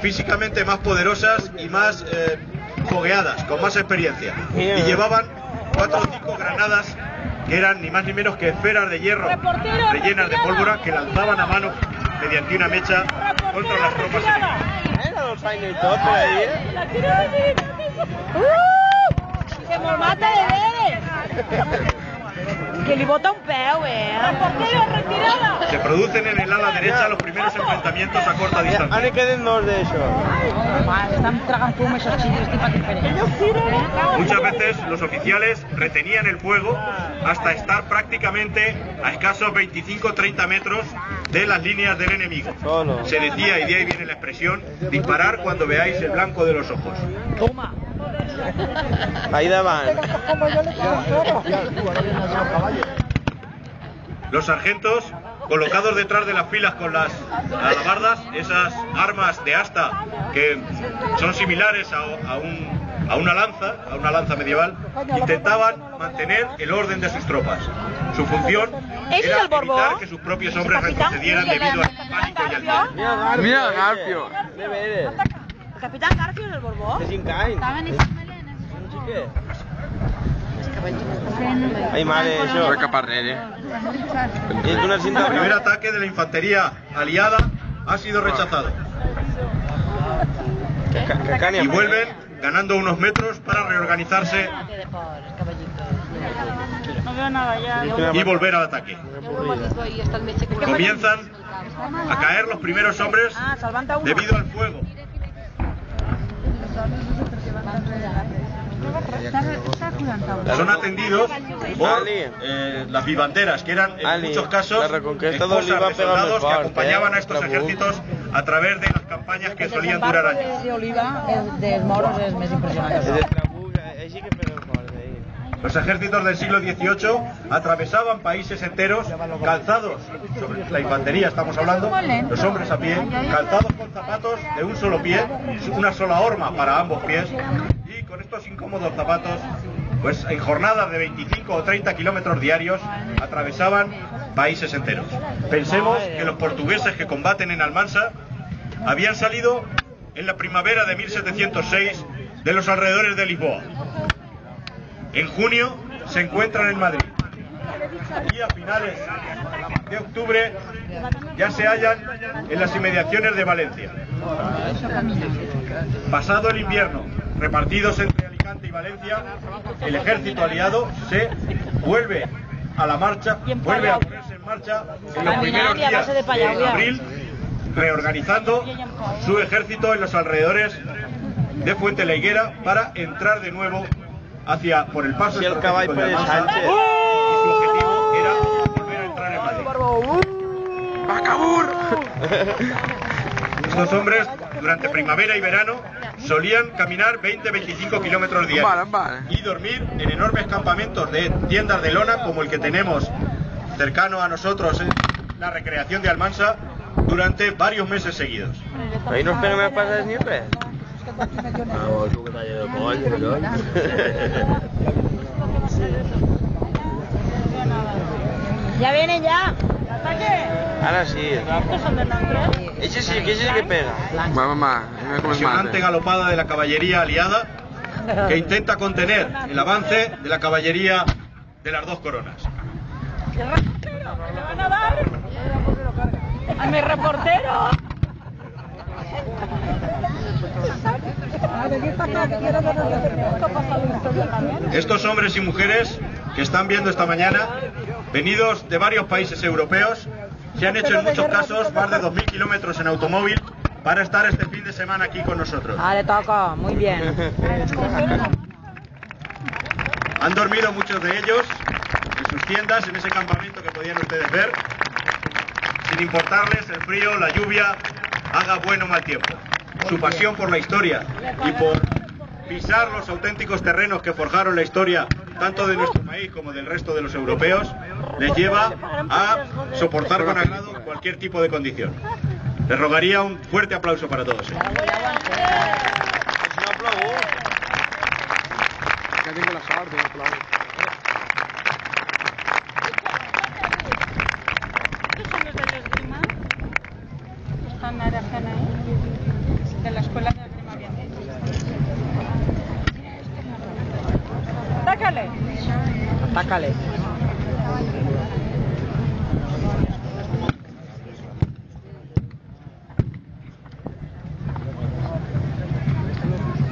físicamente más poderosas y más fogueadas, con más experiencia. Y llevaban 4 o 5 granadas que eran ni más ni menos que esferas de hierro rellenas de pólvora que lanzaban a mano mediante una mecha contra las tropas enemigas. Que mos mata de veres! Que li bota un peu, ¡Reportero, retirada! Se producen en el ala derecha los primeros enfrentamientos a corta distancia. Ahora queden 2 de esos. Están tragando fum esos chillos, tipo diferentes. Muchas veces los oficiales retenían el fuego hasta estar prácticamente a escasos 25-30 metros de las líneas del enemigo. Se decía, y de ahí viene la expresión, disparar cuando veáis el blanco de los ojos. Toma. Ahí daban. Los sargentos, colocados detrás de las filas con las alabardas, esas armas de asta que son similares a una lanza medieval, intentaban mantener el orden de sus tropas. Su función era evitar que sus propios hombres retrocedieran debido al pánico y al miedo. Mira, Garfio. El capitán Garfio es el Borbó. Ay, madre, eso. Fue caparrere. El primer ataque de la infantería aliada ha sido rechazado. Y vuelven ganando unos metros para reorganizarse y volver al ataque. Comienzan a caer los primeros hombres debido al fuego. Son atendidos por las vivanderas, que eran en muchos casos esposas de soldados que acompañaban a estos ejércitos a través de las campañas que solían durar años. Los ejércitos del siglo XVIII atravesaban países enteros, calzados, sobre la infantería estamos hablando, los hombres a pie, calzados con zapatos de un solo pie, una sola horma para ambos pies, y con estos incómodos zapatos, pues en jornadas de 25 o 30 kilómetros diarios, atravesaban países enteros. Pensemos que los portugueses que combaten en Almansa habían salido en la primavera de 1706 de los alrededores de Lisboa. En junio se encuentran en Madrid y a finales de octubre ya se hallan en las inmediaciones de Valencia. Pasado el invierno, repartidos entre Alicante y Valencia, el ejército aliado se vuelve a la marcha, vuelve a ponerse en marcha en los primeros días de abril, reorganizando su ejército en los alrededores de Fuente la Higuera para entrar de nuevo por el paso estratégico de Almansa, y su objetivo era volver a entrar en Madrid. ¡Bacabur! Estos hombres, durante primavera y verano, solían caminar 20-25 kilómetros diarios y dormir en enormes campamentos de tiendas de lona como el que tenemos cercano a nosotros en la recreación de Almansa durante varios meses seguidos. Ahí no espero que me pases ni res. Ya vienen ya. Ahora sí. Ese sí que pega. Mamá, Impresionante galopada de la caballería aliada que intenta contener el avance de la caballería de las dos coronas. ¡El reportero! ¡Que le van a dar! ¡A mi reportero! Estos hombres y mujeres que están viendo esta mañana, venidos de varios países europeos, se han hecho en muchos casos más de 2.000 kilómetros en automóvil para estar este fin de semana aquí con nosotros. Ah, le toca, muy bien. Han dormido muchos de ellos en sus tiendas, en ese campamento que podían ustedes ver, sin importarles el frío, la lluvia, haga buen o mal tiempo. Su pasión por la historia y por pisar los auténticos terrenos que forjaron la historia tanto de nuestro país como del resto de los europeos les lleva a soportar con agrado cualquier tipo de condición. Les rogaría un fuerte aplauso para todos ellos. ¿Están en la ahí? Atácale. Atácale.